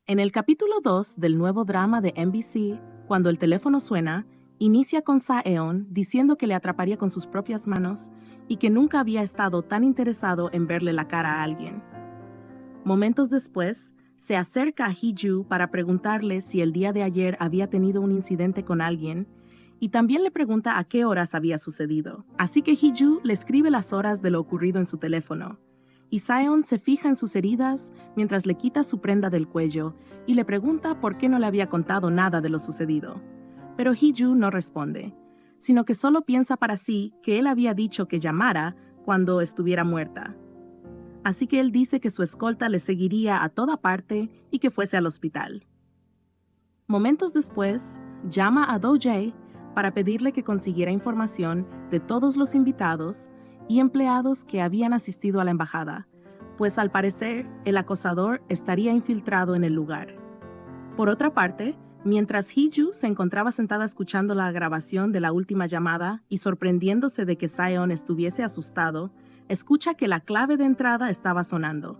En el capítulo 2 del nuevo drama de NBC, cuando el teléfono suena, inicia con Saeon diciendo que le atraparía con sus propias manos y que nunca había estado tan interesado en verle la cara a alguien. Momentos después, se acerca a Hee-ju para preguntarle si el día de ayer había tenido un incidente con alguien y también le pregunta a qué horas había sucedido. Así que Hee-ju le escribe las horas de lo ocurrido en su teléfono. Y Saeon se fija en sus heridas mientras le quita su prenda del cuello y le pregunta por qué no le había contado nada de lo sucedido. Pero Hee-ju no responde, sino que solo piensa para sí que él había dicho que llamara cuando estuviera muerta. Así que él dice que su escolta le seguiría a toda parte y que fuese al hospital. Momentos después, llama a Do-jae para pedirle que consiguiera información de todos los invitados y empleados que habían asistido a la embajada, pues al parecer el acosador estaría infiltrado en el lugar. Por otra parte, mientras Hee-ju se encontraba sentada escuchando la grabación de la última llamada y sorprendiéndose de que Saeon estuviese asustado, escucha que la clave de entrada estaba sonando.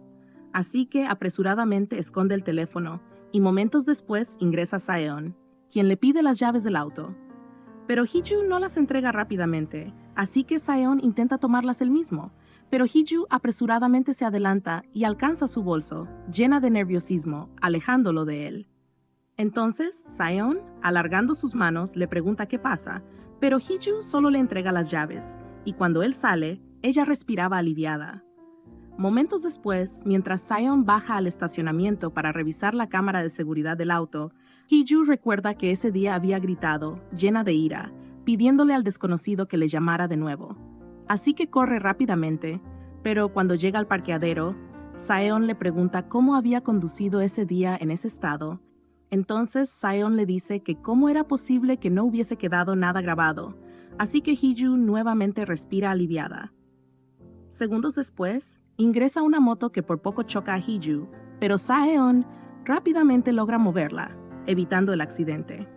Así que apresuradamente esconde el teléfono y momentos después ingresa Saeon, quien le pide las llaves del auto. Pero Hee-ju no las entrega rápidamente, así que Saeon intenta tomarlas él mismo, pero Hee-ju apresuradamente se adelanta y alcanza su bolso, llena de nerviosismo, alejándolo de él. Entonces, Saeon, alargando sus manos, le pregunta qué pasa, pero Hee-ju solo le entrega las llaves, y cuando él sale, ella respiraba aliviada. Momentos después, mientras Saeon baja al estacionamiento para revisar la cámara de seguridad del auto, Hee-ju recuerda que ese día había gritado, llena de ira, pidiéndole al desconocido que le llamara de nuevo. Así que corre rápidamente, pero cuando llega al parqueadero, Saeon le pregunta cómo había conducido ese día en ese estado. Entonces Saeon le dice que cómo era posible que no hubiese quedado nada grabado, así que Hee-ju nuevamente respira aliviada. Segundos después, ingresa una moto que por poco choca a Hee-ju, pero Saeon rápidamente logra moverla, evitando el accidente.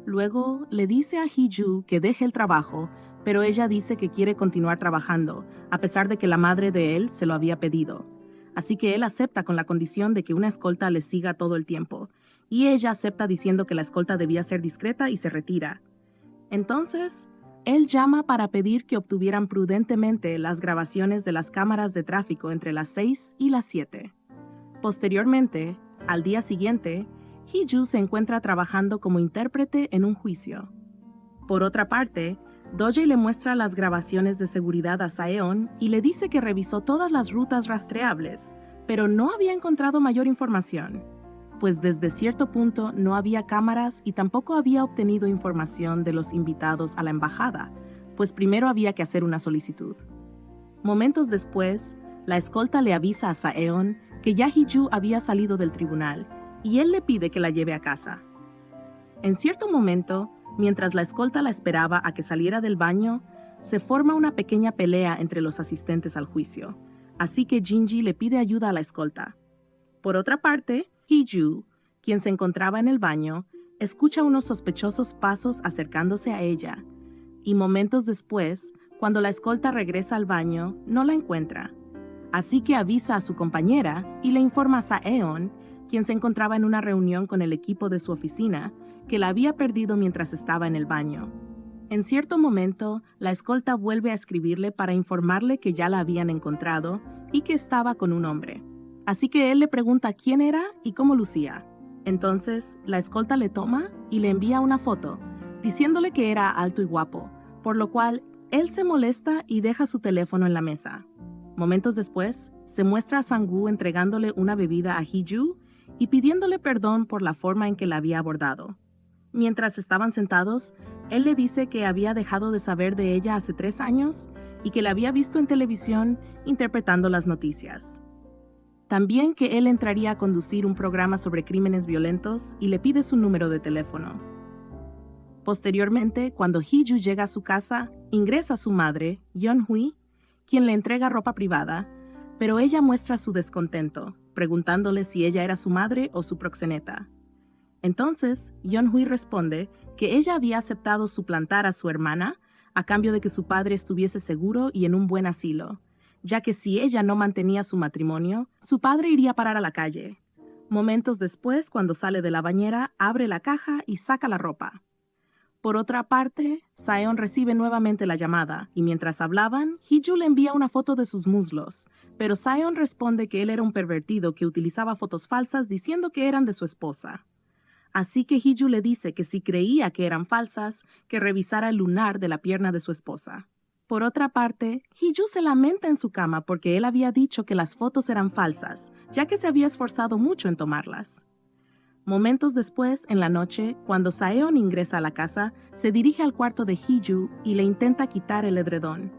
Luego le dice a Hee-ju que deje el trabajo, pero ella dice que quiere continuar trabajando, a pesar de que la madre de él se lo había pedido. Así que él acepta con la condición de que una escolta le siga todo el tiempo, y ella acepta diciendo que la escolta debía ser discreta y se retira. Entonces, él llama para pedir que obtuvieran prudentemente las grabaciones de las cámaras de tráfico entre las 6 y las 7. Posteriormente, al día siguiente, Hee-ju se encuentra trabajando como intérprete en un juicio. Por otra parte, Do-jae le muestra las grabaciones de seguridad a Saeon y le dice que revisó todas las rutas rastreables, pero no había encontrado mayor información, pues desde cierto punto no había cámaras y tampoco había obtenido información de los invitados a la embajada, pues primero había que hacer una solicitud. Momentos después, la escolta le avisa a Saeon que ya Hee-ju había salido del tribunal y él le pide que la lleve a casa. En cierto momento, mientras la escolta la esperaba a que saliera del baño, se forma una pequeña pelea entre los asistentes al juicio, así que Jinji le pide ayuda a la escolta. Por otra parte, Hee-ju, quien se encontraba en el baño, escucha unos sospechosos pasos acercándose a ella, y momentos después, cuando la escolta regresa al baño, no la encuentra. Así que avisa a su compañera y le informa a Saeon, quien se encontraba en una reunión con el equipo de su oficina, que la había perdido mientras estaba en el baño. En cierto momento, la escolta vuelve a escribirle para informarle que ya la habían encontrado y que estaba con un hombre. Así que él le pregunta quién era y cómo lucía. Entonces, la escolta le toma y le envía una foto, diciéndole que era alto y guapo, por lo cual él se molesta y deja su teléfono en la mesa. Momentos después, se muestra a Sang-woo entregándole una bebida a Hee-ju y pidiéndole perdón por la forma en que la había abordado. Mientras estaban sentados, él le dice que había dejado de saber de ella hace 3 años y que la había visto en televisión interpretando las noticias. También que él entraría a conducir un programa sobre crímenes violentos y le pide su número de teléfono. Posteriormente, cuando Hee-ju llega a su casa, ingresa su madre, Yeon-hui, quien le entrega ropa privada, pero ella muestra su descontento, preguntándole si ella era su madre o su proxeneta. Entonces, Yeon-hui responde que ella había aceptado suplantar a su hermana a cambio de que su padre estuviese seguro y en un buen asilo, ya que si ella no mantenía su matrimonio, su padre iría a parar a la calle. Momentos después, cuando sale de la bañera, abre la caja y saca la ropa. Por otra parte, Saeon recibe nuevamente la llamada, y mientras hablaban, Hee-ju le envía una foto de sus muslos, pero Saeon responde que él era un pervertido que utilizaba fotos falsas diciendo que eran de su esposa. Así que Hee-ju le dice que si creía que eran falsas, que revisara el lunar de la pierna de su esposa. Por otra parte, Hee-ju se lamenta en su cama porque él había dicho que las fotos eran falsas, ya que se había esforzado mucho en tomarlas. Momentos después, en la noche, cuando Saeon ingresa a la casa, se dirige al cuarto de Hee-ju y le intenta quitar el edredón.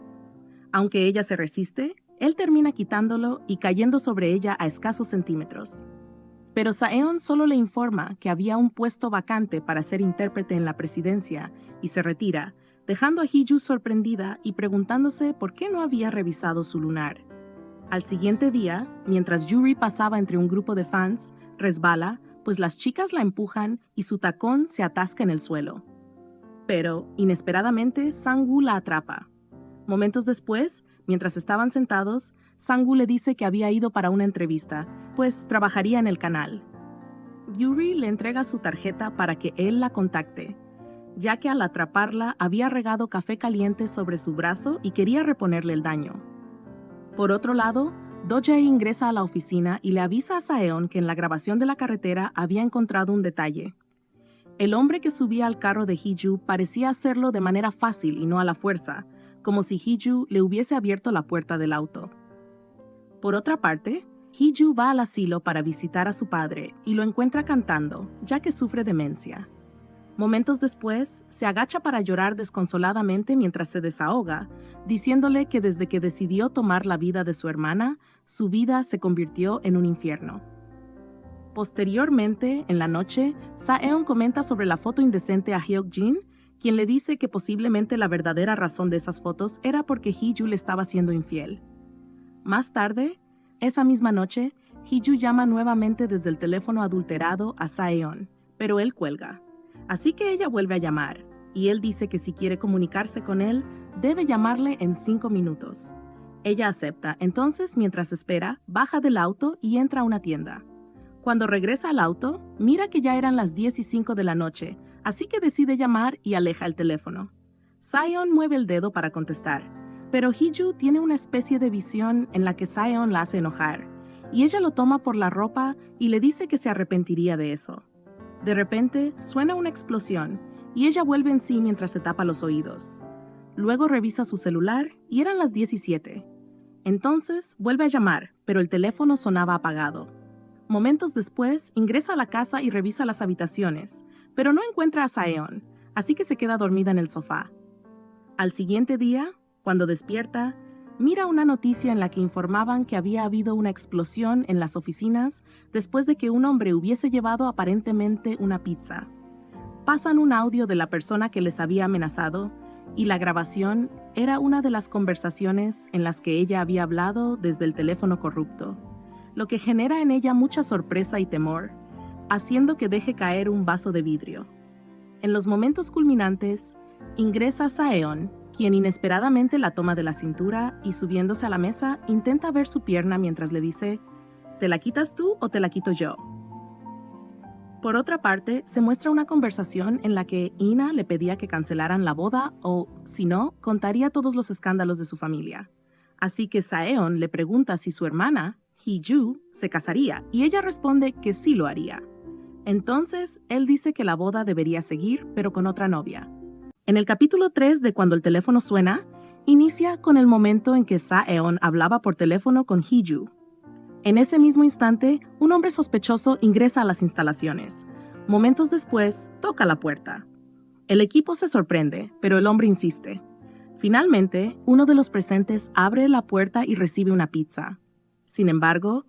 Aunque ella se resiste, él termina quitándolo y cayendo sobre ella a escasos centímetros. Pero Saeon solo le informa que había un puesto vacante para ser intérprete en la presidencia y se retira, dejando a Hee-ju sorprendida y preguntándose por qué no había revisado su lunar. Al siguiente día, mientras Yuri pasaba entre un grupo de fans, resbala, pues las chicas la empujan y su tacón se atasca en el suelo. Pero, inesperadamente, Sang-woo la atrapa. Momentos después, mientras estaban sentados, Sang-woo le dice que había ido para una entrevista, pues trabajaría en el canal. Yuri le entrega su tarjeta para que él la contacte, ya que al atraparla había regado café caliente sobre su brazo y quería reponerle el daño. Por otro lado, Do-jae ingresa a la oficina y le avisa a Saeon que en la grabación de la carretera había encontrado un detalle. El hombre que subía al carro de Hee-ju parecía hacerlo de manera fácil y no a la fuerza, como si Hee-ju le hubiese abierto la puerta del auto. Por otra parte, Hee-ju va al asilo para visitar a su padre y lo encuentra cantando, ya que sufre demencia. Momentos después, se agacha para llorar desconsoladamente mientras se desahoga, diciéndole que desde que decidió tomar la vida de su hermana, su vida se convirtió en un infierno. Posteriormente, en la noche, Saeon comenta sobre la foto indecente a Hyuk-jin, quien le dice que posiblemente la verdadera razón de esas fotos era porque Hee-ju le estaba siendo infiel. Más tarde, esa misma noche, Hee-ju llama nuevamente desde el teléfono adulterado a Saeon, pero él cuelga. Así que ella vuelve a llamar, y él dice que si quiere comunicarse con él, debe llamarle en 5 minutos. Ella acepta, entonces, mientras espera, baja del auto y entra a una tienda. Cuando regresa al auto, mira que ya eran las 10:05 de la noche, así que decide llamar y aleja el teléfono. Saeon mueve el dedo para contestar, pero Hee-ju tiene una especie de visión en la que Saeon la hace enojar, y ella lo toma por la ropa y le dice que se arrepentiría de eso. De repente, suena una explosión, y ella vuelve en sí mientras se tapa los oídos. Luego revisa su celular, y eran las 17. Entonces, vuelve a llamar, pero el teléfono sonaba apagado. Momentos después, ingresa a la casa y revisa las habitaciones, pero no encuentra a Saeon, así que se queda dormida en el sofá. Al siguiente día, cuando despierta, mira una noticia en la que informaban que había habido una explosión en las oficinas después de que un hombre hubiese llevado aparentemente una pizza. Pasan un audio de la persona que les había amenazado y la grabación era una de las conversaciones en las que ella había hablado desde el teléfono corrupto, lo que genera en ella mucha sorpresa y temor, haciendo que deje caer un vaso de vidrio. En los momentos culminantes, ingresa Saeon, quien inesperadamente la toma de la cintura y subiéndose a la mesa intenta ver su pierna mientras le dice, ¿te la quitas tú o te la quito yo? Por otra parte, se muestra una conversación en la que Ina le pedía que cancelaran la boda o, si no, contaría todos los escándalos de su familia. Así que Saeon le pregunta si su hermana, Hee-ju, se casaría y ella responde que sí lo haría. Entonces, él dice que la boda debería seguir, pero con otra novia. En el capítulo 3 de Cuando el teléfono suena, inicia con el momento en que Saeon hablaba por teléfono con Hee-ju. En ese mismo instante, un hombre sospechoso ingresa a las instalaciones. Momentos después, toca la puerta. El equipo se sorprende, pero el hombre insiste. Finalmente, uno de los presentes abre la puerta y recibe una pizza. Sin embargo,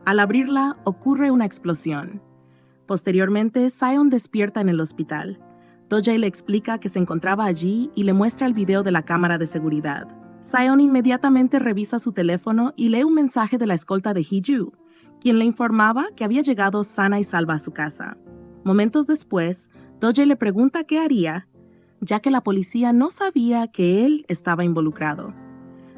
al abrirla ocurre una explosión. Posteriormente, Saeon despierta en el hospital. Do-jae le explica que se encontraba allí y le muestra el video de la cámara de seguridad. Saeon inmediatamente revisa su teléfono y lee un mensaje de la escolta de Hee-ju, quien le informaba que había llegado sana y salva a su casa. Momentos después, Do-jae le pregunta qué haría, ya que la policía no sabía que él estaba involucrado.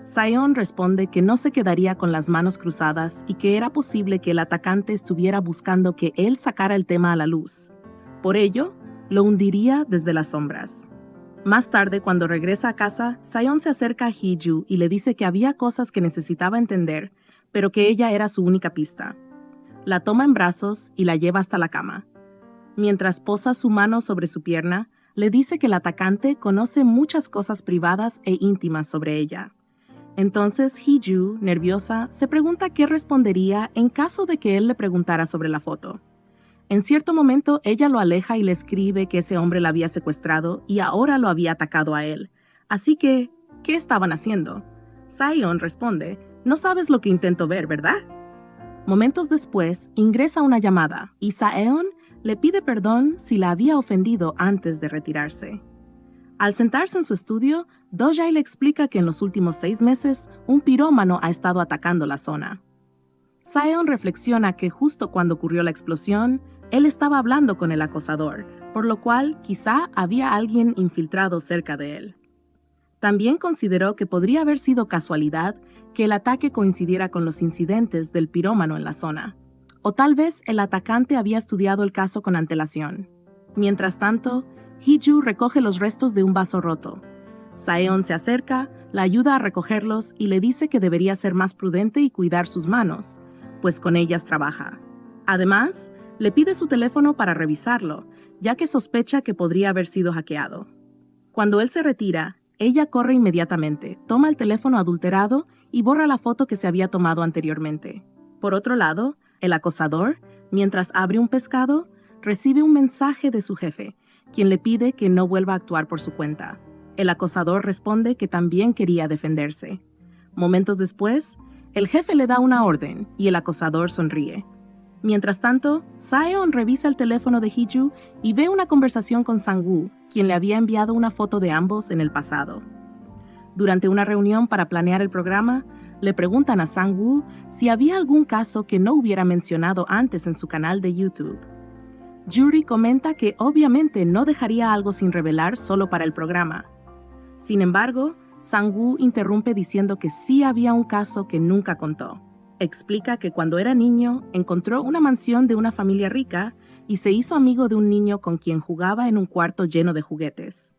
Saeon responde que no se quedaría con las manos cruzadas y que era posible que el atacante estuviera buscando que él sacara el tema a la luz. Por ello, lo hundiría desde las sombras. Más tarde, cuando regresa a casa, Saeon se acerca a Hee-ju y le dice que había cosas que necesitaba entender, pero que ella era su única pista. La toma en brazos y la lleva hasta la cama. Mientras posa su mano sobre su pierna, le dice que el atacante conoce muchas cosas privadas e íntimas sobre ella. Entonces Hee-ju, nerviosa, se pregunta qué respondería en caso de que él le preguntara sobre la foto. En cierto momento, ella lo aleja y le escribe que ese hombre la había secuestrado y ahora lo había atacado a él. Así que, ¿qué estaban haciendo? Saeon responde, «No sabes lo que intento ver, ¿verdad?». Momentos después, ingresa una llamada y Saeon le pide perdón si la había ofendido antes de retirarse. Al sentarse en su estudio, Do-jae le explica que en los últimos 6 meses, un pirómano ha estado atacando la zona. Saeon reflexiona que justo cuando ocurrió la explosión, él estaba hablando con el acosador, por lo cual quizá había alguien infiltrado cerca de él. También consideró que podría haber sido casualidad que el ataque coincidiera con los incidentes del pirómano en la zona, o tal vez el atacante había estudiado el caso con antelación. Mientras tanto, Hee-ju recoge los restos de un vaso roto. Saeon se acerca, la ayuda a recogerlos y le dice que debería ser más prudente y cuidar sus manos, pues con ellas trabaja. Además, le pide su teléfono para revisarlo, ya que sospecha que podría haber sido hackeado. Cuando él se retira, ella corre inmediatamente, toma el teléfono adulterado y borra la foto que se había tomado anteriormente. Por otro lado, el acosador, mientras abre un pescado, recibe un mensaje de su jefe, quien le pide que no vuelva a actuar por su cuenta. El acosador responde que también quería defenderse. Momentos después, el jefe le da una orden y el acosador sonríe. Mientras tanto, Saeon revisa el teléfono de Hee-ju y ve una conversación con Sang-woo, quien le había enviado una foto de ambos en el pasado. Durante una reunión para planear el programa, le preguntan a Sang-woo si había algún caso que no hubiera mencionado antes en su canal de YouTube. Yuri comenta que obviamente no dejaría algo sin revelar solo para el programa. Sin embargo, Sang-woo interrumpe diciendo que sí había un caso que nunca contó. Explica que cuando era niño encontró una mansión de una familia rica y se hizo amigo de un niño con quien jugaba en un cuarto lleno de juguetes.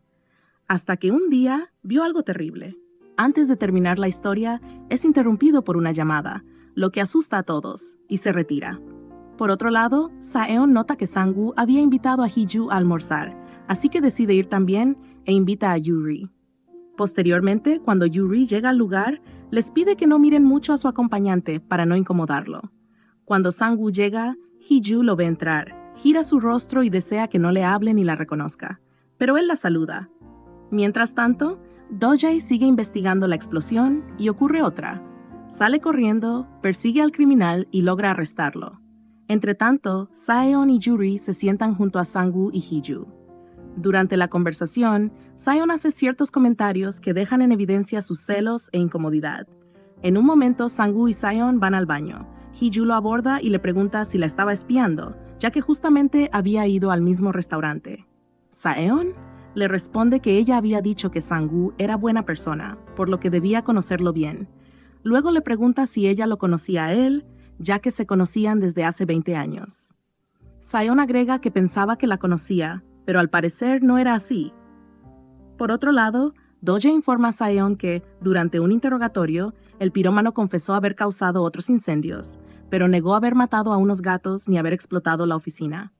Hasta que un día vio algo terrible. Antes de terminar la historia, es interrumpido por una llamada, lo que asusta a todos, y se retira. Por otro lado, Saeon nota que Sang-woo había invitado a Hee-ju a almorzar, así que decide ir también e invita a Yuri. Posteriormente, cuando Yuri llega al lugar, les pide que no miren mucho a su acompañante para no incomodarlo. Cuando Sang-woo llega, Hee-ju lo ve entrar, gira su rostro y desea que no le hable ni la reconozca, pero él la saluda. Mientras tanto, Do-jae sigue investigando la explosión y ocurre otra. Sale corriendo, persigue al criminal y logra arrestarlo. Entretanto, Saeon y Yuri se sientan junto a Sang-woo y Hee-ju. Durante la conversación, Saeon hace ciertos comentarios que dejan en evidencia sus celos e incomodidad. En un momento, Sang-woo y Saeon van al baño. Hee-ju lo aborda y le pregunta si la estaba espiando, ya que justamente había ido al mismo restaurante. Saeon le responde que ella había dicho que Sang-woo era buena persona, por lo que debía conocerlo bien. Luego le pregunta si ella lo conocía a él, ya que se conocían desde hace 20 años. Saeon agrega que pensaba que la conocía, pero al parecer no era así. Por otro lado, Do-jae informa a Saeon que, durante un interrogatorio, el pirómano confesó haber causado otros incendios, pero negó haber matado a unos gatos ni haber explotado la oficina.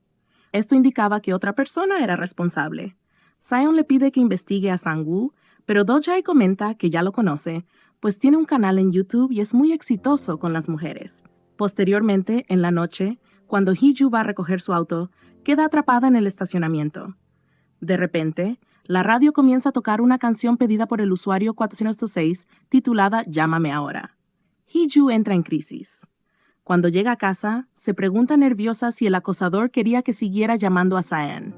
Esto indicaba que otra persona era responsable. Saeon le pide que investigue a Sang-woo, pero Do-jae comenta que ya lo conoce, pues tiene un canal en YouTube y es muy exitoso con las mujeres. Posteriormente, en la noche, cuando Hee-ju va a recoger su auto, queda atrapada en el estacionamiento. De repente, la radio comienza a tocar una canción pedida por el usuario 406 titulada Llámame ahora. Hee-ju entra en crisis. Cuando llega a casa, se pregunta nerviosa si el acosador quería que siguiera llamando a Saeon.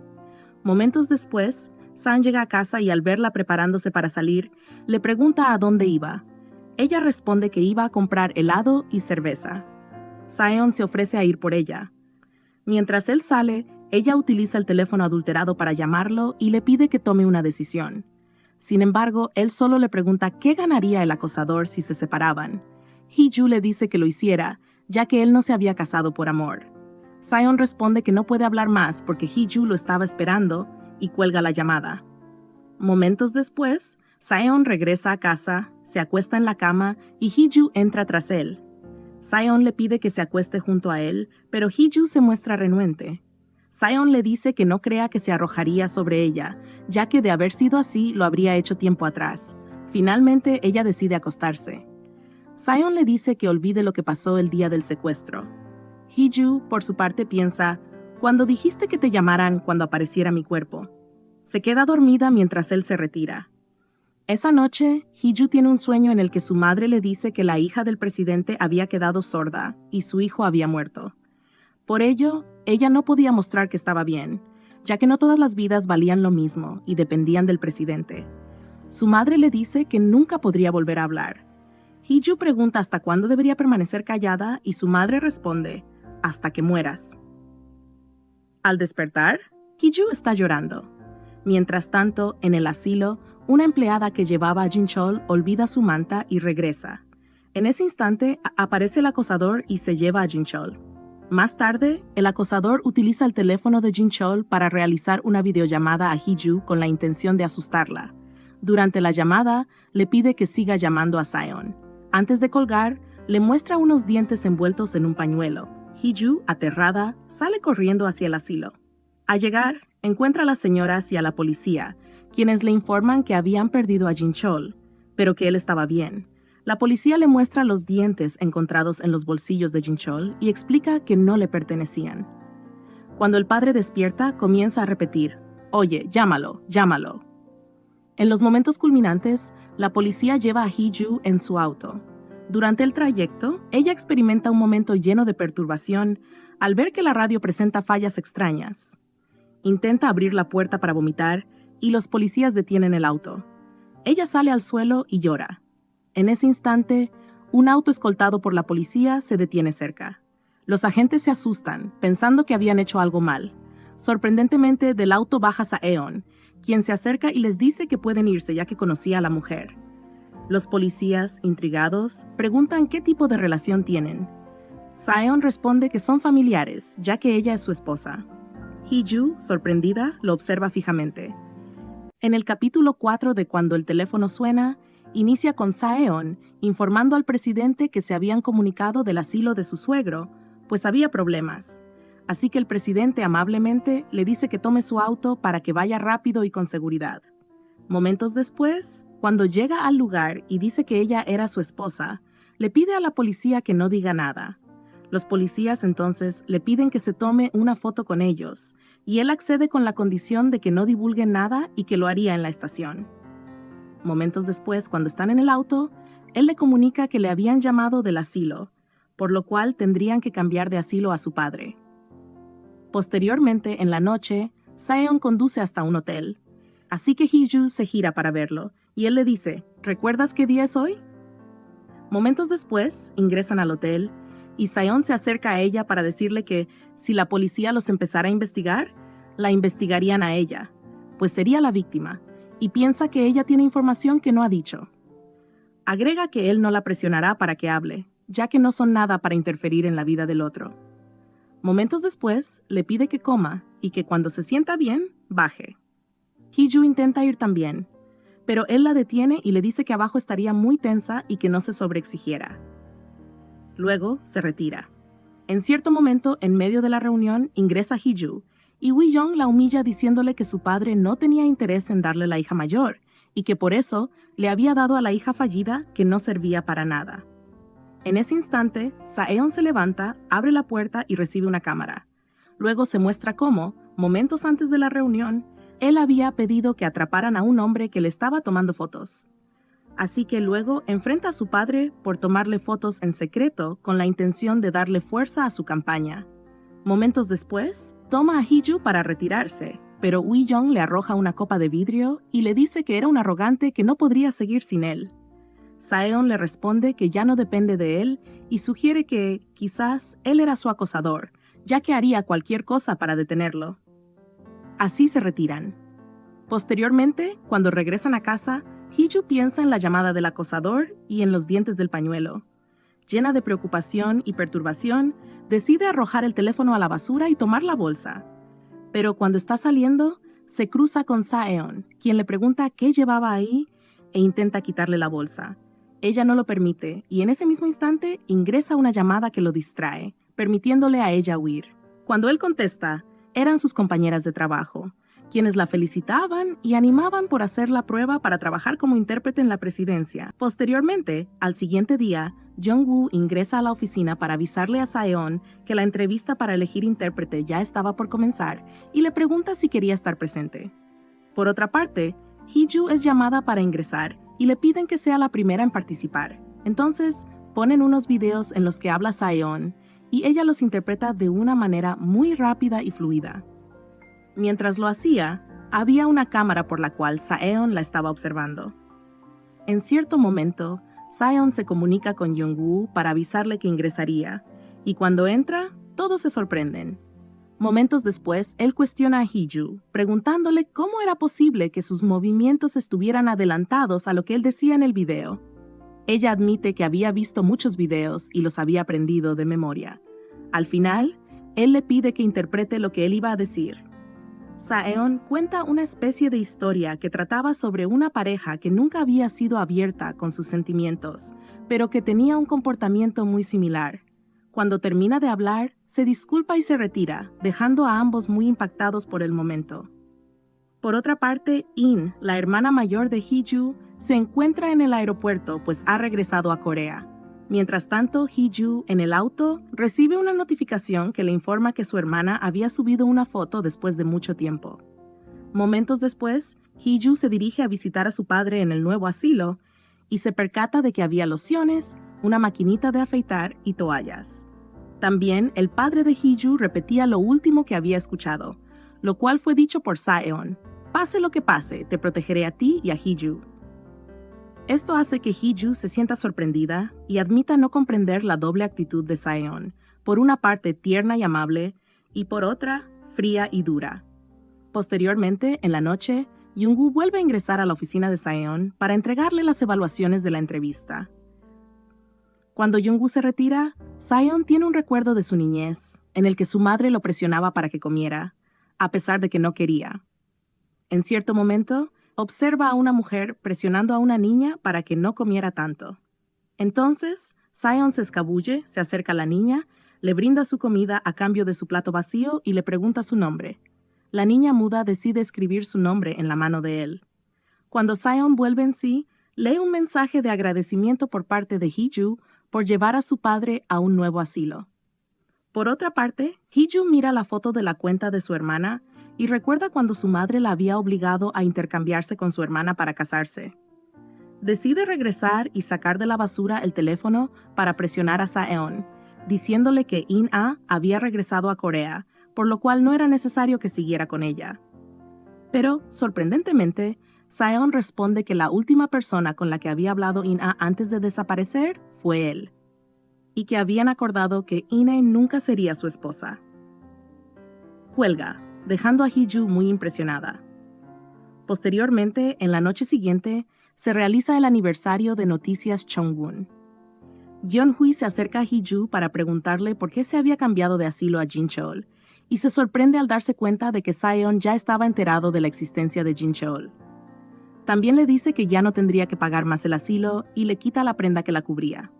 Momentos después, San llega a casa y al verla preparándose para salir, le pregunta a dónde iba. Ella responde que iba a comprar helado y cerveza. Saeon se ofrece a ir por ella. Mientras él sale, ella utiliza el teléfono adulterado para llamarlo y le pide que tome una decisión. Sin embargo, él solo le pregunta qué ganaría el acosador si se separaban. Hee-ju le dice que lo hiciera, ya que él no se había casado por amor. Seon responde que no puede hablar más porque Hee-ju lo estaba esperando y cuelga la llamada. Momentos después, Seon regresa a casa, se acuesta en la cama y Hee-ju entra tras él. Seon le pide que se acueste junto a él, pero Hee-ju se muestra renuente. Seon le dice que no crea que se arrojaría sobre ella, ya que de haber sido así lo habría hecho tiempo atrás. Finalmente, ella decide acostarse. Seon le dice que olvide lo que pasó el día del secuestro. Hee-ju, por su parte, piensa, «Cuando dijiste que te llamaran cuando apareciera mi cuerpo». Se queda dormida mientras él se retira. Esa noche, Hee-ju tiene un sueño en el que su madre le dice que la hija del presidente había quedado sorda y su hijo había muerto. Por ello, ella no podía mostrar que estaba bien, ya que no todas las vidas valían lo mismo y dependían del presidente. Su madre le dice que nunca podría volver a hablar. Hee-ju pregunta hasta cuándo debería permanecer callada y su madre responde, «Hasta que mueras». Al despertar, Hee-ju está llorando. Mientras tanto, en el asilo, una empleada que llevaba a Jin-chol olvida su manta y regresa. En ese instante, aparece el acosador y se lleva a Jin-chol. Más tarde, el acosador utiliza el teléfono de Jin-chol para realizar una videollamada a Hee-ju con la intención de asustarla. Durante la llamada, le pide que siga llamando a Seon. Antes de colgar, le muestra unos dientes envueltos en un pañuelo. Hee-ju, aterrada, sale corriendo hacia el asilo. Al llegar, encuentra a las señoras y a la policía, quienes le informan que habían perdido a Jin-chol, pero que él estaba bien. La policía le muestra los dientes encontrados en los bolsillos de Jin-chol y explica que no le pertenecían. Cuando el padre despierta, comienza a repetir, «Oye, llámalo, llámalo». En los momentos culminantes, la policía lleva a Hee-ju en su auto. Durante el trayecto, ella experimenta un momento lleno de perturbación al ver que la radio presenta fallas extrañas. Intenta abrir la puerta para vomitar y los policías detienen el auto. Ella sale al suelo y llora. En ese instante, un auto escoltado por la policía se detiene cerca. Los agentes se asustan, pensando que habían hecho algo mal. Sorprendentemente, del auto baja Saeon, quien se acerca y les dice que pueden irse ya que conocía a la mujer. Los policías, intrigados, preguntan qué tipo de relación tienen. Seon responde que son familiares, ya que ella es su esposa. Hee-ju, sorprendida, lo observa fijamente. En el capítulo 4 de Cuando el teléfono suena, inicia con Saeon informando al presidente que se habían comunicado del asilo de su suegro, pues había problemas. Así que el presidente amablemente le dice que tome su auto para que vaya rápido y con seguridad. Momentos después, cuando llega al lugar y dice que ella era su esposa, le pide a la policía que no diga nada. Los policías entonces le piden que se tome una foto con ellos, y él accede con la condición de que no divulguen nada y que lo haría en la estación. Momentos después, cuando están en el auto, él le comunica que le habían llamado del asilo, por lo cual tendrían que cambiar de asilo a su padre. Posteriormente, en la noche, Seon conduce hasta un hotel. Así que Hee-ju se gira para verlo, y él le dice, ¿recuerdas qué día es hoy? Momentos después, ingresan al hotel, y Seon se acerca a ella para decirle que, si la policía los empezara a investigar, la investigarían a ella, pues sería la víctima, y piensa que ella tiene información que no ha dicho. Agrega que él no la presionará para que hable, ya que no son nada para interferir en la vida del otro. Momentos después, le pide que coma y que cuando se sienta bien, baje. Hee-ju intenta ir también, pero él la detiene y le dice que abajo estaría muy tensa y que no se sobreexigiera. Luego, se retira. En cierto momento, en medio de la reunión, ingresa Hee-ju, y Woo-young la humilla diciéndole que su padre no tenía interés en darle la hija mayor, y que por eso le había dado a la hija fallida que no servía para nada. En ese instante, Saeon se levanta, abre la puerta y recibe una cámara. Luego se muestra cómo, momentos antes de la reunión, él había pedido que atraparan a un hombre que le estaba tomando fotos. Así que luego enfrenta a su padre por tomarle fotos en secreto con la intención de darle fuerza a su campaña. Momentos después, toma a Hee-ju para retirarse, pero Woo-young le arroja una copa de vidrio y le dice que era un arrogante que no podría seguir sin él. Saeon le responde que ya no depende de él y sugiere que, quizás, él era su acosador, ya que haría cualquier cosa para detenerlo. Así se retiran. Posteriormente, cuando regresan a casa, Hee-ju piensa en la llamada del acosador y en los dientes del pañuelo. Llena de preocupación y perturbación, decide arrojar el teléfono a la basura y tomar la bolsa. Pero cuando está saliendo, se cruza con Sa-eon, quien le pregunta qué llevaba ahí e intenta quitarle la bolsa. Ella no lo permite y en ese mismo instante ingresa una llamada que lo distrae, permitiéndole a ella huir. Cuando él contesta, eran sus compañeras de trabajo, quienes la felicitaban y animaban por hacer la prueba para trabajar como intérprete en la presidencia. Posteriormente, al siguiente día, Jung-woo ingresa a la oficina para avisarle a Sa-eon que la entrevista para elegir intérprete ya estaba por comenzar y le pregunta si quería estar presente. Por otra parte, Hee-ju es llamada para ingresar y le piden que sea la primera en participar. Entonces, ponen unos videos en los que habla Sa-eon y ella los interpreta de una manera muy rápida y fluida. Mientras lo hacía, había una cámara por la cual Sa-eon la estaba observando. En cierto momento, Sa-eon se comunica con Jung-woo para avisarle que ingresaría, y cuando entra, todos se sorprenden. Momentos después, él cuestiona a Hee-ju, preguntándole cómo era posible que sus movimientos estuvieran adelantados a lo que él decía en el video. Ella admite que había visto muchos videos y los había aprendido de memoria. Al final, él le pide que interprete lo que él iba a decir. Sa-eon cuenta una especie de historia que trataba sobre una pareja que nunca había sido abierta con sus sentimientos, pero que tenía un comportamiento muy similar. Cuando termina de hablar, se disculpa y se retira, dejando a ambos muy impactados por el momento. Por otra parte, In, la hermana mayor de Hee-ju, se encuentra en el aeropuerto pues ha regresado a Corea. Mientras tanto, Hee-ju, en el auto, recibe una notificación que le informa que su hermana había subido una foto después de mucho tiempo. Momentos después, Hee-ju se dirige a visitar a su padre en el nuevo asilo y se percata de que había lociones, una maquinita de afeitar y toallas. También, el padre de Hee-ju repetía lo último que había escuchado, lo cual fue dicho por Sa-eon: «Pase lo que pase, te protegeré a ti y a Hee-ju». Esto hace que Hee-ju se sienta sorprendida y admita no comprender la doble actitud de Sa-eon, por una parte tierna y amable, y por otra, fría y dura. Posteriormente, en la noche, Jung-woo vuelve a ingresar a la oficina de Sa-eon para entregarle las evaluaciones de la entrevista. Cuando Jung-woo se retira, Sa-eon tiene un recuerdo de su niñez, en el que su madre lo presionaba para que comiera, a pesar de que no quería. En cierto momento, observa a una mujer presionando a una niña para que no comiera tanto. Entonces, Sa-eon se escabulle, se acerca a la niña, le brinda su comida a cambio de su plato vacío y le pregunta su nombre. La niña muda decide escribir su nombre en la mano de él. Cuando Sa-eon vuelve en sí, lee un mensaje de agradecimiento por parte de Hee-ju por llevar a su padre a un nuevo asilo. Por otra parte, Hee-ju mira la foto de la cuenta de su hermana y recuerda cuando su madre la había obligado a intercambiarse con su hermana para casarse. Decide regresar y sacar de la basura el teléfono para presionar a Sa-eon, diciéndole que In-ah había regresado a Corea, por lo cual no era necesario que siguiera con ella. Pero, sorprendentemente, Sa-eon responde que la última persona con la que había hablado In-ah antes de desaparecer fue él, y que habían acordado que In-ah nunca sería su esposa. Cuelga, dejando a Hee-ju muy impresionada. Posteriormente, en la noche siguiente, se realiza el aniversario de Noticias Chongwon. Yeon-hui se acerca a Hee-ju para preguntarle por qué se había cambiado de asilo a Jincheol, y se sorprende al darse cuenta de que Sa-eon ya estaba enterado de la existencia de Jincheol. También le dice que ya no tendría que pagar más el asilo y le quita la prenda que la cubría.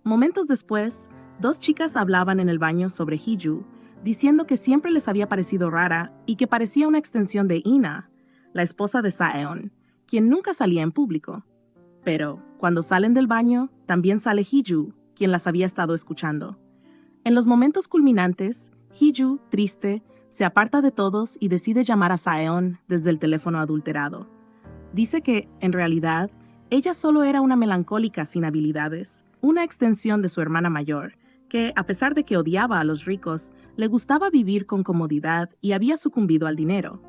Momentos después, dos chicas hablaban en el baño sobre Hee-ju, diciendo que siempre les había parecido rara y que parecía una extensión de In-ah, la esposa de Sa-eon, quien nunca salía en público. Pero, cuando salen del baño, también sale Hee-ju, quien las había estado escuchando. En los momentos culminantes, Hee-ju, triste, se aparta de todos y decide llamar a Sa-eon desde el teléfono adulterado. Dice que, en realidad, ella solo era una melancólica sin habilidades, una extensión de su hermana mayor, que, a pesar de que odiaba a los ricos, le gustaba vivir con comodidad y había sucumbido al dinero.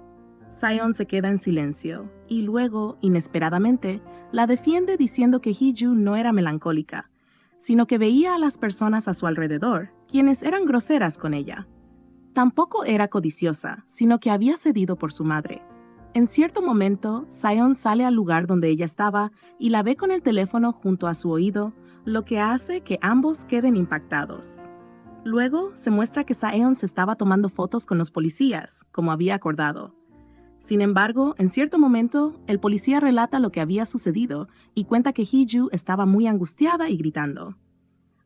Sa-eon se queda en silencio y luego, inesperadamente, la defiende diciendo que Hee-ju no era melancólica, sino que veía a las personas a su alrededor, quienes eran groseras con ella. Tampoco era codiciosa, sino que había cedido por su madre. En cierto momento, Saeon sale al lugar donde ella estaba y la ve con el teléfono junto a su oído, lo que hace que ambos queden impactados. Luego, se muestra que Saeon se estaba tomando fotos con los policías, como había acordado. Sin embargo, en cierto momento, el policía relata lo que había sucedido y cuenta que Hee-ju estaba muy angustiada y gritando.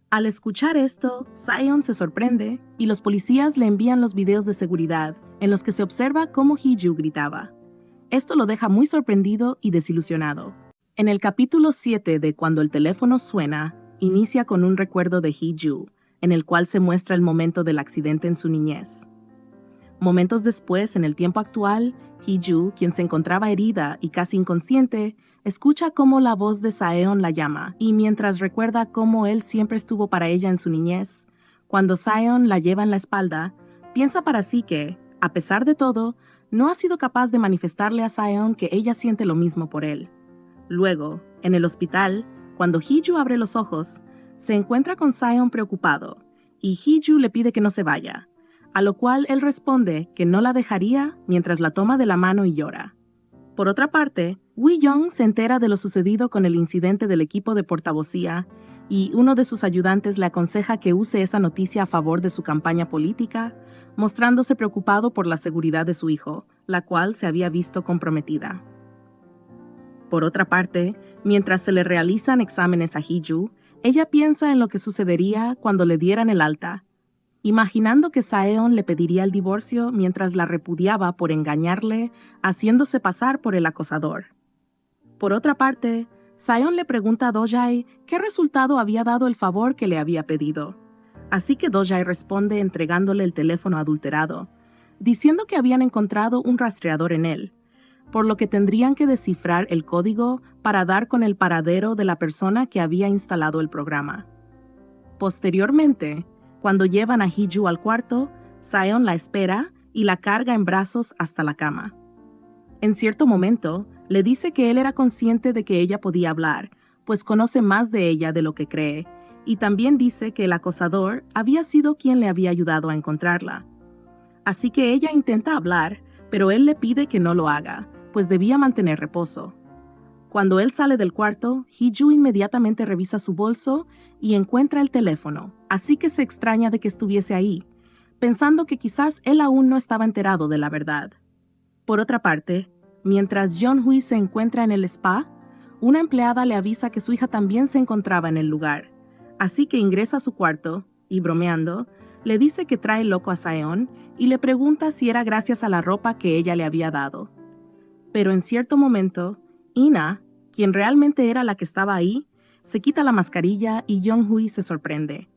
Al escuchar esto, Saeon se sorprende y los policías le envían los videos de seguridad en los que se observa cómo Hee-ju gritaba. Esto lo deja muy sorprendido y desilusionado. En el capítulo 7 de Cuando el teléfono suena, inicia con un recuerdo de Hee-ju, en el cual se muestra el momento del accidente en su niñez. Momentos después, en el tiempo actual, Hee-ju, quien se encontraba herida y casi inconsciente, escucha cómo la voz de Saeon la llama, y mientras recuerda cómo él siempre estuvo para ella en su niñez, cuando Saeon la lleva en la espalda, piensa para sí que, a pesar de todo, no ha sido capaz de manifestarle a Saeon que ella siente lo mismo por él. Luego, en el hospital, cuando Hee-ju abre los ojos, se encuentra con Saeon preocupado, y Hee-ju le pide que no se vaya, a lo cual él responde que no la dejaría mientras la toma de la mano y llora. Por otra parte, Woo-young se entera de lo sucedido con el incidente del equipo de portavocía y uno de sus ayudantes le aconseja que use esa noticia a favor de su campaña política, mostrándose preocupado por la seguridad de su hijo, la cual se había visto comprometida. Por otra parte, mientras se le realizan exámenes a Hee-ju, ella piensa en lo que sucedería cuando le dieran el alta, imaginando que Saeon le pediría el divorcio mientras la repudiaba por engañarle, haciéndose pasar por el acosador. Por otra parte, Saeon le pregunta a Do-jae qué resultado había dado el favor que le había pedido. Así que Do-jae responde entregándole el teléfono adulterado, diciendo que habían encontrado un rastreador en él, por lo que tendrían que descifrar el código para dar con el paradero de la persona que había instalado el programa. Posteriormente, cuando llevan a Hee-ju al cuarto, Saeon la espera y la carga en brazos hasta la cama. En cierto momento, le dice que él era consciente de que ella podía hablar, pues conoce más de ella de lo que cree, y también dice que el acosador había sido quien le había ayudado a encontrarla. Así que ella intenta hablar, pero él le pide que no lo haga, pues debía mantener reposo. Cuando él sale del cuarto, Hee-ju inmediatamente revisa su bolso y encuentra el teléfono, así que se extraña de que estuviese ahí, pensando que quizás él aún no estaba enterado de la verdad. Por otra parte, mientras Yeon-hui se encuentra en el spa, una empleada le avisa que su hija también se encontraba en el lugar, así que ingresa a su cuarto y, bromeando, le dice que trae loco a Saeon y le pregunta si era gracias a la ropa que ella le había dado. Pero en cierto momento, Ina, quien realmente era la que estaba ahí, se quita la mascarilla y Yeon-hui se sorprende.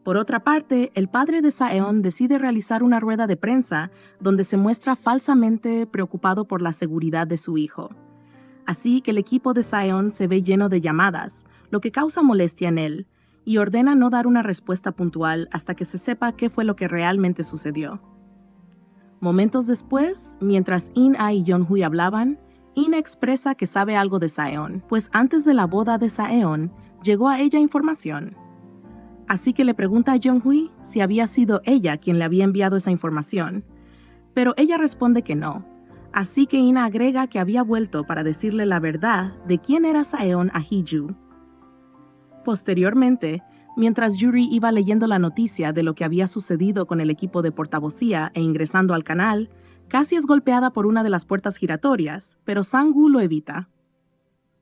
Por otra parte, el padre de Saeon decide realizar una rueda de prensa donde se muestra falsamente preocupado por la seguridad de su hijo. Así que el equipo de Saeon se ve lleno de llamadas, lo que causa molestia en él, y ordena no dar una respuesta puntual hasta que se sepa qué fue lo que realmente sucedió. Momentos después, mientras In-ah y Yeon-hui hablaban, Ina expresa que sabe algo de Saeon, pues antes de la boda de Saeon, llegó a ella información. Así que le pregunta a Yeon-hui si había sido ella quien le había enviado esa información, pero ella responde que no, así que Ina agrega que había vuelto para decirle la verdad de quién era Saeon a Hee-ju. Posteriormente, mientras Yuri iba leyendo la noticia de lo que había sucedido con el equipo de portavocía e ingresando al canal, casi es golpeada por una de las puertas giratorias, pero Sang-woo lo evita.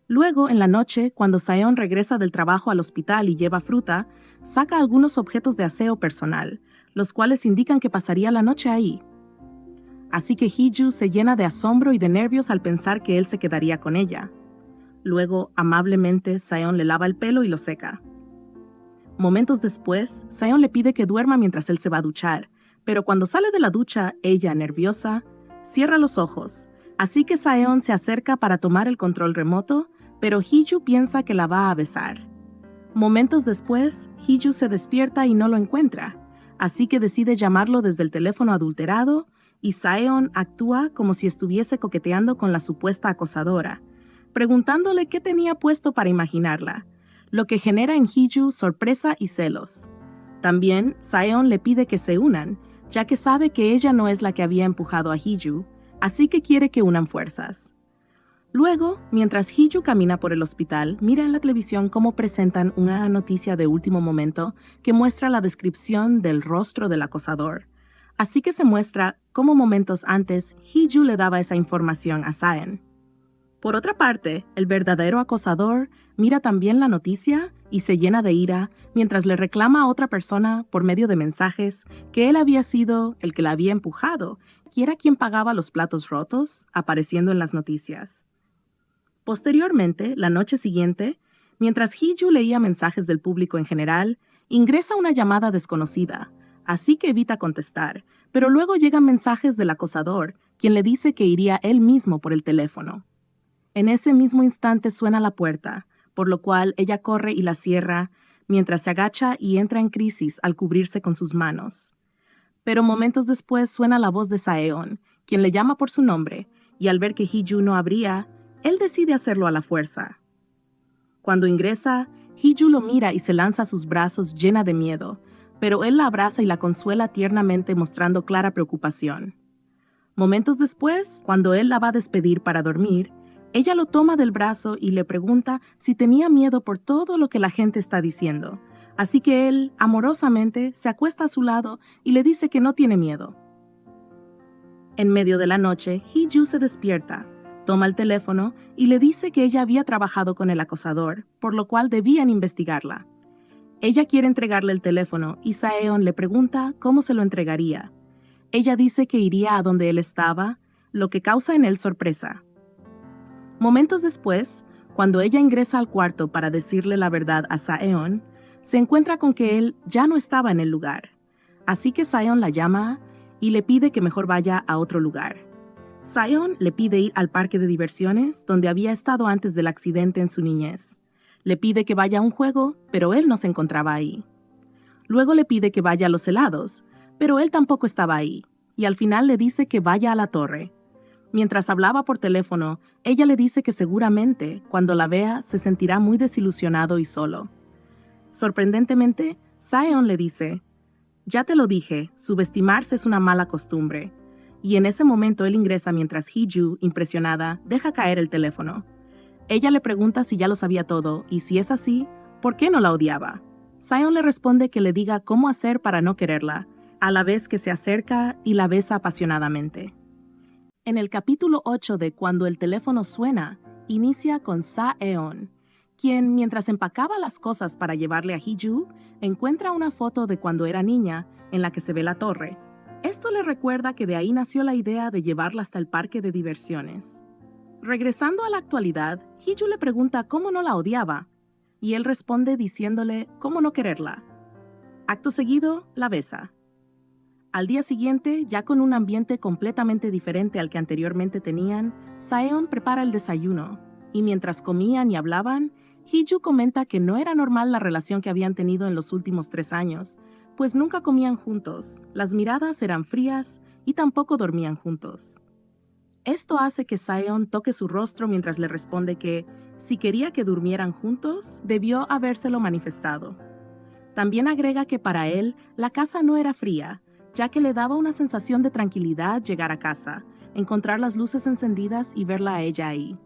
Luego, en la noche, cuando Saeon regresa del trabajo al hospital y lleva fruta, saca algunos objetos de aseo personal, los cuales indican que pasaría la noche ahí. Así que Hee-ju se llena de asombro y de nervios al pensar que él se quedaría con ella. Luego, amablemente, Saeon le lava el pelo y lo seca. Momentos después, Saeon le pide que duerma mientras él se va a duchar, pero cuando sale de la ducha, ella, nerviosa, cierra los ojos, así que Saeon se acerca para tomar el control remoto, pero Hee-ju piensa que la va a besar. Momentos después, Hee-ju se despierta y no lo encuentra, así que decide llamarlo desde el teléfono adulterado, y Saeon actúa como si estuviese coqueteando con la supuesta acosadora, preguntándole qué tenía puesto para imaginarla, lo que genera en Hee-ju sorpresa y celos. También, Saeon le pide que se unan, ya que sabe que ella no es la que había empujado a Hee-ju, así que quiere que unan fuerzas. Luego, mientras Hee-ju camina por el hospital, mira en la televisión cómo presentan una noticia de último momento que muestra la descripción del rostro del acosador. Así que se muestra cómo momentos antes Hee-ju le daba esa información a Saen. Por otra parte, el verdadero acosador mira también la noticia y se llena de ira mientras le reclama a otra persona por medio de mensajes que él había sido el que la había empujado y era quien pagaba los platos rotos, apareciendo en las noticias. Posteriormente, la noche siguiente, mientras Hee-ju leía mensajes del público en general, ingresa una llamada desconocida, así que evita contestar, pero luego llegan mensajes del acosador, quien le dice que iría él mismo por el teléfono. En ese mismo instante suena la puerta, por lo cual ella corre y la cierra, mientras se agacha y entra en crisis al cubrirse con sus manos. Pero momentos después suena la voz de Saeon, quien le llama por su nombre, y al ver que Hee-ju no abría, él decide hacerlo a la fuerza. Cuando ingresa, Hee-ju lo mira y se lanza a sus brazos llena de miedo, pero él la abraza y la consuela tiernamente mostrando clara preocupación. Momentos después, cuando él la va a despedir para dormir, ella lo toma del brazo y le pregunta si tenía miedo por todo lo que la gente está diciendo. Así que él, amorosamente, se acuesta a su lado y le dice que no tiene miedo. En medio de la noche, Hee-ju se despierta, toma el teléfono y le dice que ella había trabajado con el acosador, por lo cual debían investigarla. Ella quiere entregarle el teléfono y Saeon le pregunta cómo se lo entregaría. Ella dice que iría a donde él estaba, lo que causa en él sorpresa. Momentos después, cuando ella ingresa al cuarto para decirle la verdad a Saeon, se encuentra con que él ya no estaba en el lugar. Así que Saeon la llama y le pide que mejor vaya a otro lugar. Saeon le pide ir al parque de diversiones donde había estado antes del accidente en su niñez. Le pide que vaya a un juego, pero él no se encontraba ahí. Luego le pide que vaya a los helados, pero él tampoco estaba ahí. Y al final le dice que vaya a la torre. Mientras hablaba por teléfono, ella le dice que seguramente, cuando la vea, se sentirá muy desilusionado y solo. Sorprendentemente, Saeon le dice, «Ya te lo dije, subestimarse es una mala costumbre». Y en ese momento él ingresa mientras Hee-ju, impresionada, deja caer el teléfono. Ella le pregunta si ya lo sabía todo, y si es así, ¿por qué no la odiaba? Saeon le responde que le diga cómo hacer para no quererla, a la vez que se acerca y la besa apasionadamente. En el capítulo 8 de Cuando el teléfono suena, inicia con Saeon, quien, mientras empacaba las cosas para llevarle a Hee-ju, encuentra una foto de cuando era niña en la que se ve la torre. Esto le recuerda que de ahí nació la idea de llevarla hasta el parque de diversiones. Regresando a la actualidad, Hee-ju le pregunta cómo no la odiaba, y él responde diciéndole cómo no quererla. Acto seguido, la besa. Al día siguiente, ya con un ambiente completamente diferente al que anteriormente tenían, Saeon prepara el desayuno, y mientras comían y hablaban, Hee-ju comenta que no era normal la relación que habían tenido en los últimos 3 años, pues nunca comían juntos, las miradas eran frías y tampoco dormían juntos. Esto hace que Saeon toque su rostro mientras le responde que, si quería que durmieran juntos, debió habérselo manifestado. También agrega que para él, la casa no era fría, ya que le daba una sensación de tranquilidad llegar a casa, encontrar las luces encendidas y verla a ella ahí.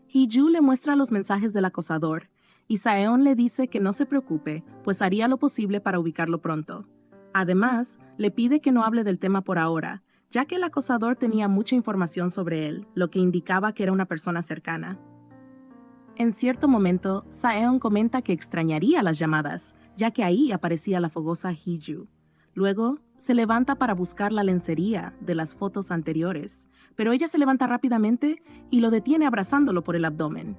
Hee-ju le muestra los mensajes del acosador, y Saeon le dice que no se preocupe, pues haría lo posible para ubicarlo pronto. Además, le pide que no hable del tema por ahora, ya que el acosador tenía mucha información sobre él, lo que indicaba que era una persona cercana. En cierto momento, Saeon comenta que extrañaría las llamadas, ya que ahí aparecía la fogosa Hee-ju. Luego, se levanta para buscar la lencería de las fotos anteriores, pero ella se levanta rápidamente y lo detiene abrazándolo por el abdomen.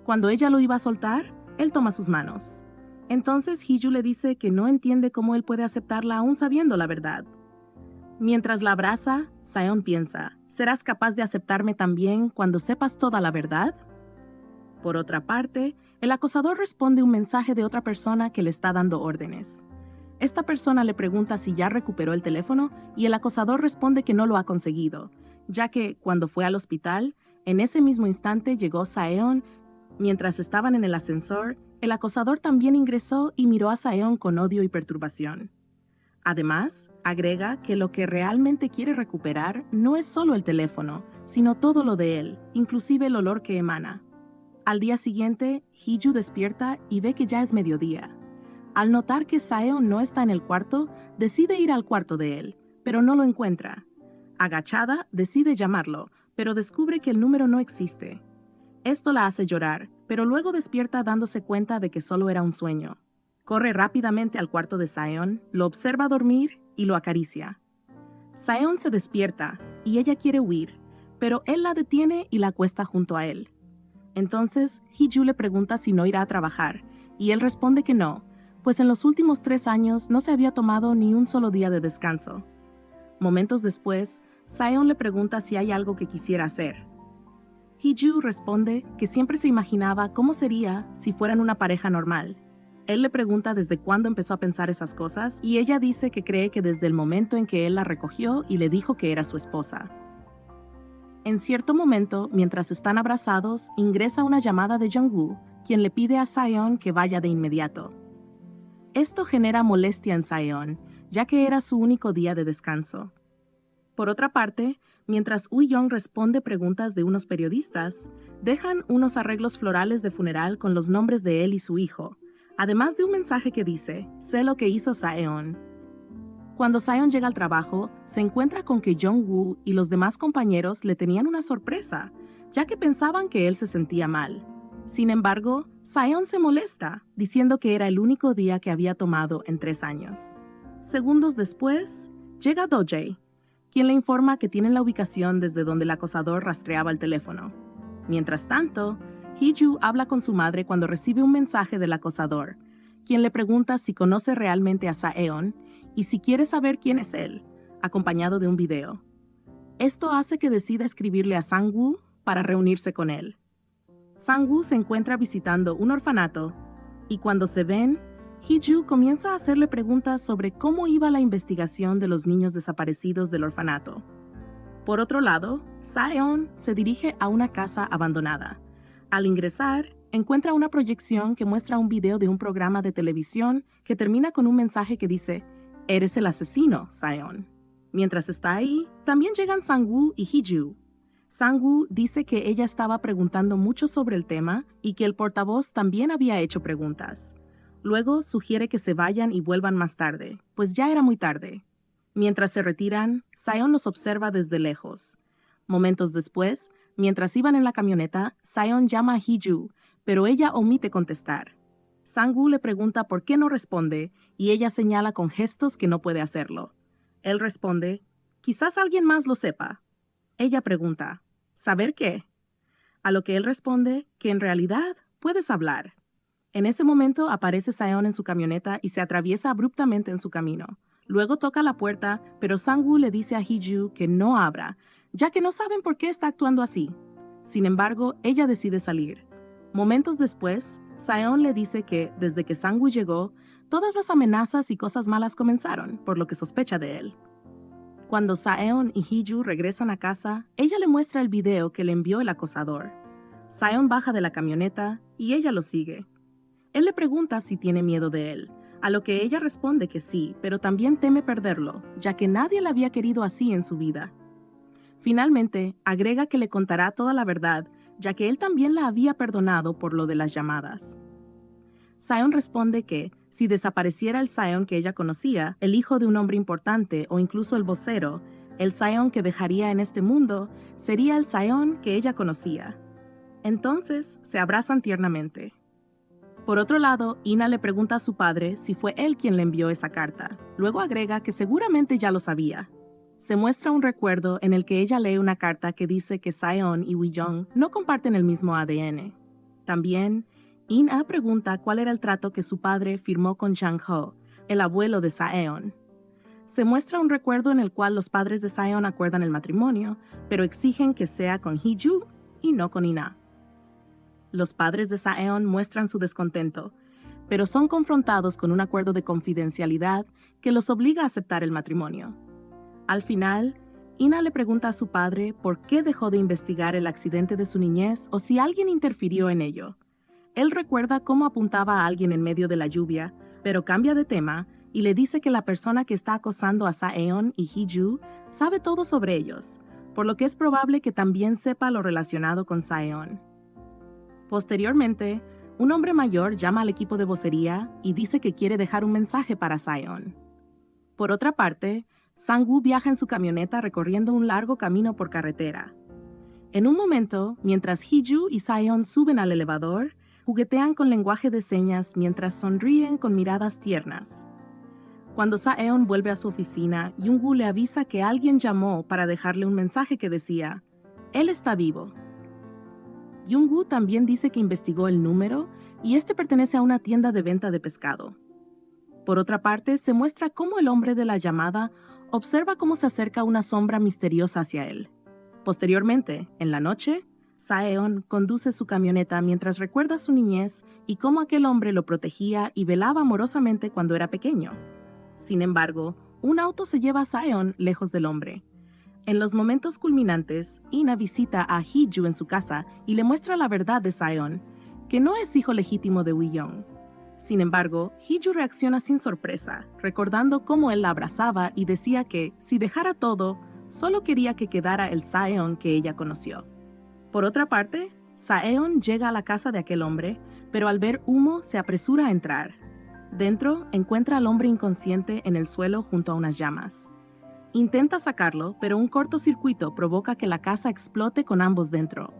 Cuando ella lo iba a soltar, él toma sus manos. Entonces Hee-ju le dice que no entiende cómo él puede aceptarla aún sabiendo la verdad. Mientras la abraza, Saeon piensa, ¿serás capaz de aceptarme también cuando sepas toda la verdad? Por otra parte, el acosador responde un mensaje de otra persona que le está dando órdenes. Esta persona le pregunta si ya recuperó el teléfono y el acosador responde que no lo ha conseguido, ya que, cuando fue al hospital, en ese mismo instante llegó Saeon. Mientras estaban en el ascensor, el acosador también ingresó y miró a Saeon con odio y perturbación. Además, agrega que lo que realmente quiere recuperar no es solo el teléfono, sino todo lo de él, inclusive el olor que emana. Al día siguiente, Hee-ju despierta y ve que ya es mediodía. Al notar que Saeon no está en el cuarto, decide ir al cuarto de él, pero no lo encuentra. Agachada, decide llamarlo, pero descubre que el número no existe. Esto la hace llorar, pero luego despierta dándose cuenta de que solo era un sueño. Corre rápidamente al cuarto de Saeon, lo observa dormir y lo acaricia. Saeon se despierta y ella quiere huir, pero él la detiene y la acuesta junto a él. Entonces, Hee-ju le pregunta si no irá a trabajar, y él responde que no, pues en los últimos 3 años no se había tomado ni un solo día de descanso. Momentos después, Saeon le pregunta si hay algo que quisiera hacer. Hee-ju responde que siempre se imaginaba cómo sería si fueran una pareja normal. Él le pregunta desde cuándo empezó a pensar esas cosas y ella dice que cree que desde el momento en que él la recogió y le dijo que era su esposa. En cierto momento, mientras están abrazados, ingresa una llamada de Jung-woo, quien le pide a Saeon que vaya de inmediato. Esto genera molestia en Saeon, ya que era su único día de descanso. Por otra parte, mientras Woo-young responde preguntas de unos periodistas, dejan unos arreglos florales de funeral con los nombres de él y su hijo, además de un mensaje que dice, sé lo que hizo Saeon. Cuando Saeon llega al trabajo, se encuentra con que Jung-woo y los demás compañeros le tenían una sorpresa, ya que pensaban que él se sentía mal. Sin embargo, Saeon se molesta, diciendo que era el único día que había tomado en 3 años. Segundos después, llega Do-jae, quien le informa que tienen la ubicación desde donde el acosador rastreaba el teléfono. Mientras tanto, Hee-ju habla con su madre cuando recibe un mensaje del acosador, quien le pregunta si conoce realmente a Saeon y si quiere saber quién es él, acompañado de un video. Esto hace que decida escribirle a Sang-woo para reunirse con él. Sang-woo se encuentra visitando un orfanato y cuando se ven, Hee-ju comienza a hacerle preguntas sobre cómo iba la investigación de los niños desaparecidos del orfanato. Por otro lado, Saeon se dirige a una casa abandonada. Al ingresar, encuentra una proyección que muestra un video de un programa de televisión que termina con un mensaje que dice, «Eres el asesino, Saeon». Mientras está ahí, también llegan Sang-woo y Hee-ju. Sang-woo dice que ella estaba preguntando mucho sobre el tema y que el portavoz también había hecho preguntas. Luego sugiere que se vayan y vuelvan más tarde, pues ya era muy tarde. Mientras se retiran, Saeon los observa desde lejos. Momentos después, mientras iban en la camioneta, Saeon llama a Hee-ju, pero ella omite contestar. Sang-woo le pregunta por qué no responde y ella señala con gestos que no puede hacerlo. Él responde, quizás alguien más lo sepa. Ella pregunta, ¿saber qué? A lo que él responde que en realidad puedes hablar. En ese momento aparece Saeon en su camioneta y se atraviesa abruptamente en su camino. Luego toca la puerta, pero Sang-woo le dice a Hee-ju que no abra, ya que no saben por qué está actuando así. Sin embargo, ella decide salir. Momentos después, Saeon le dice que, desde que Sang-woo llegó, todas las amenazas y cosas malas comenzaron, por lo que sospecha de él. Cuando Saeon y Hee-ju regresan a casa, ella le muestra el video que le envió el acosador. Saeon baja de la camioneta y ella lo sigue. Él le pregunta si tiene miedo de él, a lo que ella responde que sí, pero también teme perderlo, ya que nadie la había querido así en su vida. Finalmente, agrega que le contará toda la verdad, ya que él también la había perdonado por lo de las llamadas. Saeon responde que, si desapareciera el Saeon que ella conocía, el hijo de un hombre importante o incluso el vocero, el Saeon que dejaría en este mundo sería el Saeon que ella conocía. Entonces, se abrazan tiernamente. Por otro lado, Ina le pregunta a su padre si fue él quien le envió esa carta. Luego agrega que seguramente ya lo sabía. Se muestra un recuerdo en el que ella lee una carta que dice que Saeon y Woo-young no comparten el mismo ADN. También, In-ah pregunta cuál era el trato que su padre firmó con Jang-ho, el abuelo de Saeon. Se muestra un recuerdo en el cual los padres de Saeon acuerdan el matrimonio, pero exigen que sea con Hee-ju y no con In-ah. Los padres de Saeon muestran su descontento, pero son confrontados con un acuerdo de confidencialidad que los obliga a aceptar el matrimonio. Al final, In-ah le pregunta a su padre por qué dejó de investigar el accidente de su niñez o si alguien interfirió en ello. Él recuerda cómo apuntaba a alguien en medio de la lluvia, pero cambia de tema y le dice que la persona que está acosando a Saeon y Hee-ju sabe todo sobre ellos, por lo que es probable que también sepa lo relacionado con Saeon. Posteriormente, un hombre mayor llama al equipo de vocería y dice que quiere dejar un mensaje para Saeon. Por otra parte, Sang-woo viaja en su camioneta recorriendo un largo camino por carretera. En un momento, mientras Hee-ju y Saeon suben al elevador, juguetean con lenguaje de señas mientras sonríen con miradas tiernas. Cuando Saeon vuelve a su oficina, Jung-woo le avisa que alguien llamó para dejarle un mensaje que decía, «Él está vivo». Jung-woo también dice que investigó el número y este pertenece a una tienda de venta de pescado. Por otra parte, se muestra cómo el hombre de la llamada observa cómo se acerca una sombra misteriosa hacia él. Posteriormente, en la noche, Saeon conduce su camioneta mientras recuerda su niñez y cómo aquel hombre lo protegía y velaba amorosamente cuando era pequeño. Sin embargo, un auto se lleva a Saeon lejos del hombre. En los momentos culminantes, Ina visita a Hee-ju en su casa y le muestra la verdad de Saeon, que no es hijo legítimo de Wi-young. Sin embargo, Hee-ju reacciona sin sorpresa, recordando cómo él la abrazaba y decía que, si dejara todo, solo quería que quedara el Saeon que ella conoció. Por otra parte, Saeon llega a la casa de aquel hombre, pero al ver humo se apresura a entrar. Dentro, encuentra al hombre inconsciente en el suelo junto a unas llamas. Intenta sacarlo, pero un cortocircuito provoca que la casa explote con ambos dentro.